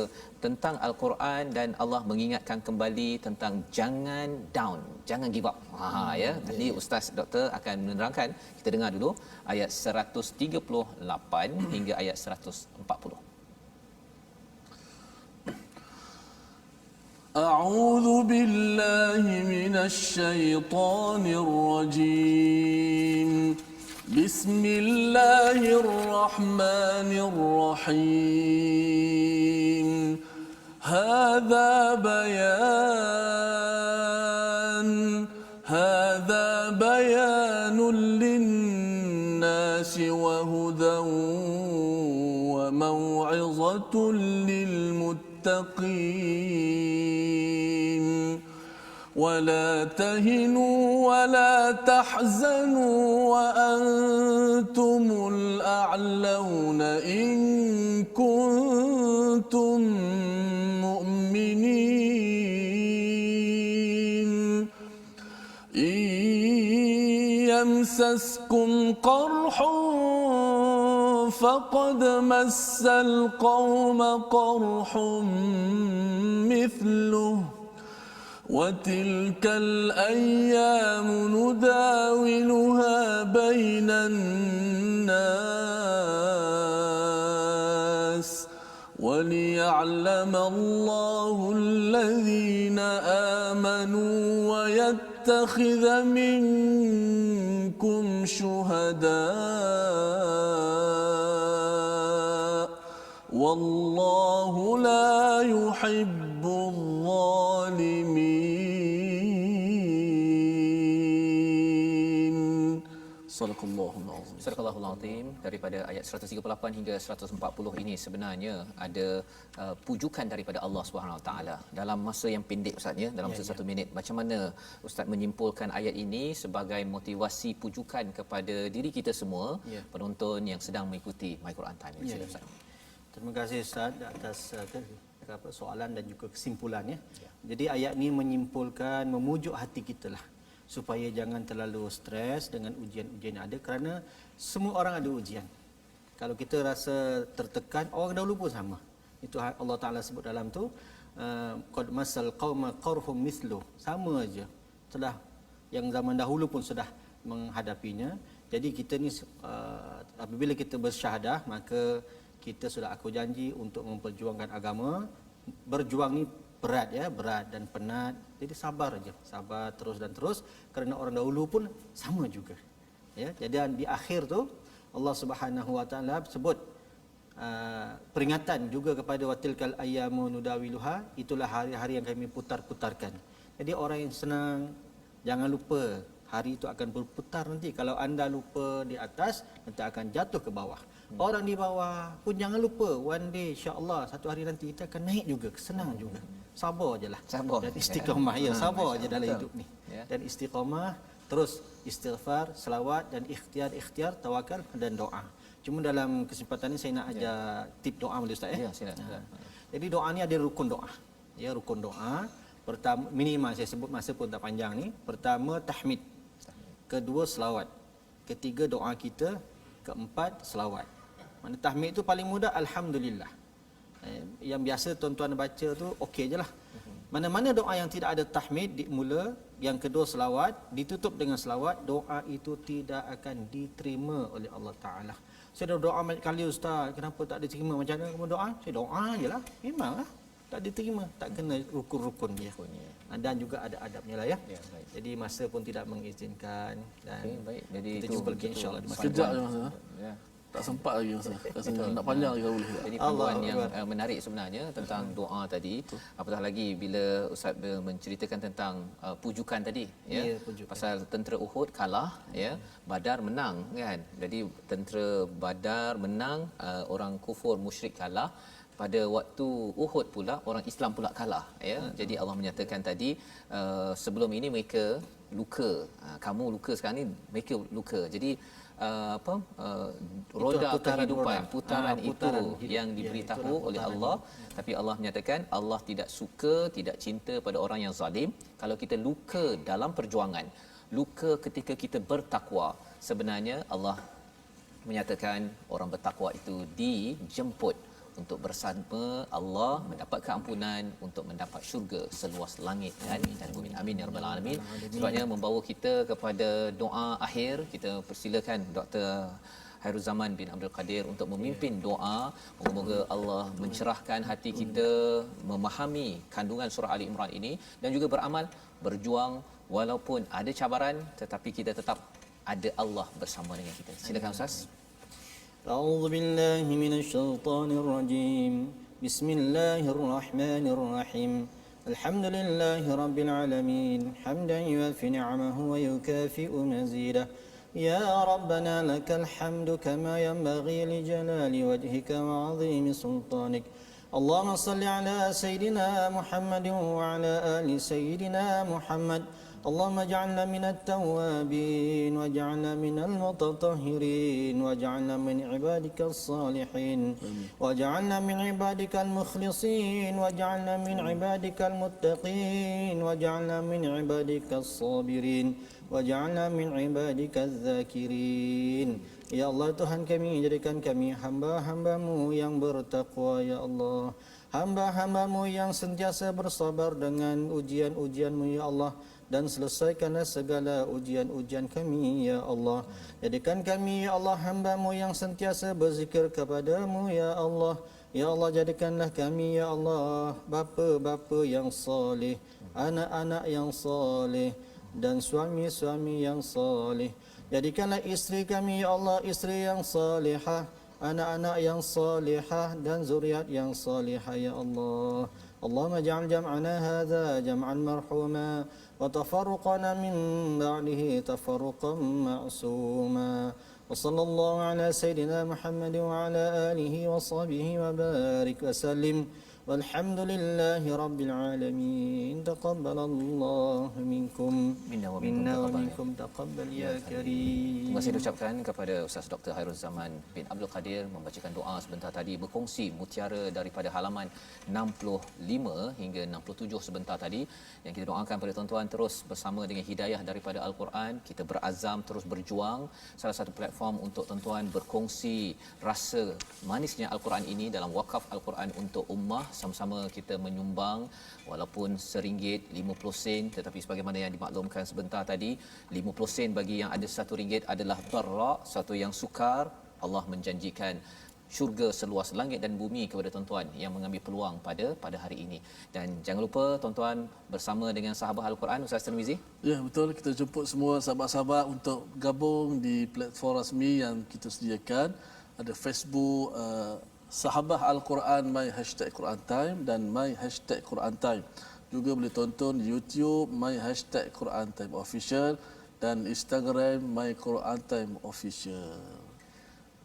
tentang al-Quran dan Allah mengingatkan kembali tentang jangan down, jangan give up. Ya. Tadi Ustaz Doktor akan menerangkan. Kita dengar dulu ayat 138 hingga ayat 140. أعوذ بالله من الشيطان الرجيم بسم الله الرحمن الرحيم هذا بيان للناس وهدى وموعظة للمتقين ولا تهنوا ولا تحزنوا وأنتم الأعلون إن كنتم مؤمنين إن يمسسكم قرح فقد مس القوم قرح مثله وتلك الأيام نداولها بين الناس وليعلم الله الذين آمنوا ويتخذ منكم شهداء والله لا Sadaqallahul azim. Surah Al-Azim daripada ayat 138 hingga 140 ini sebenarnya ada pujukan daripada Allah Subhanahu Wa Taala dalam masa yang pendek Ustaz ya, dalam masa 1 minit. Macam mana Ustaz menyimpulkan ayat ini sebagai motivasi pujukan kepada diri kita semua, penonton yang sedang mengikuti My Quran Time ini? Sila Ustaz. Terima kasih Ustaz atas soalan dan juga kesimpulannya. Jadi ayat ini menyimpulkan, memujuk hati kita lah supaya jangan terlalu stres dengan ujian-ujian yang ada, kerana semua orang ada ujian. Kalau kita rasa tertekan, orang dahulu pun sama. Itu Allah Taala sebut dalam tu, qad masal qauma qarhum mithlu, sama aja. Sudah yang zaman dahulu pun sudah menghadapinya. Jadi kita ni apabila kita bersyahadah, maka kita sudah aku janji untuk memperjuangkan agama. Berjuang ni berat ya, berat dan penat. Jadi sabar aja, sabar terus dan terus, kerana orang dahulu pun sama juga. Ya, jadi di akhir tu Allah Subhanahu Wa Taala sebut peringatan juga kepada watilkal ayyamu nudawiluha, itulah hari-hari yang kami putar-putarkan. Jadi orang yang senang jangan lupa hari itu akan berputar nanti. Kalau anda lupa di atas, nanti akan jatuh ke bawah. Orang di bawah pun jangan lupa, one day insya-Allah satu hari nanti kita akan naik juga, senang juga. Sabar ajalah. Sabar. Dan istiqamah ya, sabar aja dalam hidup ni. Ya. Dan istiqamah, terus istighfar, selawat dan ikhtiar, tawakal dan doa. Cuma dalam kesempatan ini saya nak ajar tip doa boleh Ustaz ya? Ya, silakan. Jadi doa ni ada rukun doa. Ya, rukun doa. Pertama, minimal saya sebut masa pun tak panjang ni. Pertama tahmid. Kedua selawat. Ketiga doa kita. Keempat selawat. Mana tahmid tu paling mudah alhamdulillah. Yang biasa tuan-tuan baca tu okey je lah. Mana-mana doa yang tidak ada tahmid dimula, yang kedua selawat, ditutup dengan selawat, doa itu tidak akan diterima oleh Allah Taala. Saya dah doa banyak kali Ustaz, kenapa tak diterima? Macam mana kamu doa? Saya doa jelah. Memanglah tak diterima, tak kena rukun-rukun dia. Dan juga ada adabnya lah ya. Jadi masa pun tidak mengizinkan dan Baik. Jadi kita itu jumpa lagi insya-Allah di masa Sekejap depan. je masa. Ya. Tak sempat lagi masa. Rasanya nak panjang lagi kalau boleh. Jadi Allah panduan yang Akbar. menarik sebenarnya tentang doa tadi. Apatah lagi bila Ustaz menceritakan tentang pujukan tadi ya. Ya, pujukan. Pasal tentera Uhud kalah ya, Badar menang kan. Jadi tentera Badar menang, orang kufur musyrik kalah. Pada waktu Uhud pula orang Islam pula kalah ya. Jadi Allah menyatakan tadi sebelum ini mereka luka. Kamu luka sekarang ni, mereka luka. Jadi roda kehidupan, putaran itu yang diberitahu oleh Allah. Tapi Allah menyatakan Allah tidak suka, tidak cinta pada orang yang zalim. Kalau kita luka dalam perjuangan, luka ketika kita bertakwa, sebenarnya Allah menyatakan orang bertakwa itu dijemput untuk bersama Allah, mendapat keampunan, untuk mendapat syurga seluas langit dan bumi. Amin ya rabbal alamin. Sebabnya membawa kita kepada doa akhir, kita persilakan Dr. Khairuzaman bin Abdul Qadir untuk memimpin doa. Moga-moga Allah mencerahkan hati kita, memahami kandungan surah Ali Imran ini dan juga beramal, berjuang walaupun ada cabaran, tetapi kita tetap ada Allah bersama dengan kita. Silakan Ustaz. أعوذ بالله من الشيطان الرجيم بسم الله الرحمن الرحيم الحمد لله رب العالمين حمدا يوافي نعمه ويكافئ مزيده يا ربنا لك الحمد كما ينبغي لجلال وجهك وعظيم سلطانك اللهم صل على سيدنا محمد وعلى آل سيدنا محمد اللهم اجعلنا من التوابين واجعلنا من المتطهرين واجعلنا من عبادك الصالحين واجعلنا من عبادك المخلصين واجعلنا من عبادك المتقين واجعلنا من عبادك الصابرين واجعلنا من عبادك الذاكرين. Ya Allah Tuhan kami, jadikan kami hamba-hamba-Mu yang bertakwa ya Allah. Hamba-hamba-Mu yang sentiasa bersabar dengan ujian-ujian-Mu ya Allah. Dan selesaikanlah segala ujian-ujian kami ya Allah. Jadikan kami ya Allah hamba-Mu yang sentiasa berzikir kepada-Mu ya Allah. Ya Allah, jadikanlah kami ya Allah bapa-bapa yang soleh, anak-anak yang soleh dan suami-suami yang soleh. Jadikanlah isteri kami ya Allah isteri yang salihah, anak-anak yang salihah dan zuriat yang salihah ya Allah. اللهم اجعل جمعنا هذا جمعا مرحوما وتفرقنا من بعده تفرقا معصوما وصلى الله على سيدنا محمد وعلى آله وصحبه وبارك وسلم والحمد لله رب العالمين تقبل الله منكم منا ومنكم تقبل يا كريم. Terima kasih diucapkan kepada Ustaz Dr. Hairul Zaman bin Abdul Qadir membacakan doa sebentar tadi, berkongsi mutiara daripada halaman 65 hingga 67 sebentar tadi, yang kita doakan pada tuan-tuan terus bersama dengan hidayah daripada Al-Quran. Kita berazam terus berjuang, salah satu platform untuk tuan-tuan berkongsi rasa manisnya Al-Quran ini dalam wakaf Al-Quran untuk ummah. Sama-sama kita menyumbang walaupun RM1, 50 sen, tetapi sebagaimana yang dimaklumkan sebentar tadi, 50 sen bagi yang ada RM1 adalah barak, satu yang sukar. Allah menjanjikan syurga seluas langit dan bumi kepada tuan-tuan yang mengambil peluang pada hari ini. Dan jangan lupa tuan-tuan bersama dengan sahabat Al-Quran Ustaz Tirmizi. Ya, betul, kita jemput semua sahabat-sahabat untuk gabung di platform rasmi yang kita sediakan. Ada Facebook Sahabah Al-Quran My #Quran Time dan My #Quran Time. Juga boleh tonton di YouTube My #Quran Time Official dan Instagram My Quran Time Official.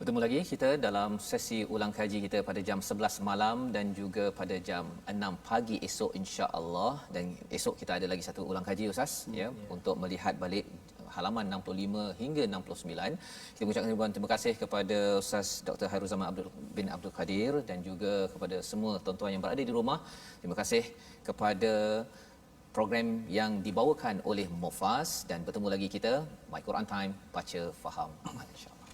Bertemu lagi kita dalam sesi ulang kaji kita pada jam 11 malam dan juga pada jam 6 pagi esok insya-Allah. Dan esok kita ada lagi satu ulang kaji Ustaz untuk melihat balik halaman 65 hingga 69. Kita mengucapkan ribuan terima kasih kepada Ustaz Dr. Hairul Zaman bin Abdul Qadir dan juga kepada semua tuan-tuan yang berada di rumah. Terima kasih kepada program yang dibawakan oleh Mufas, dan bertemu lagi kita My Quran Time, baca faham aman insya-Allah.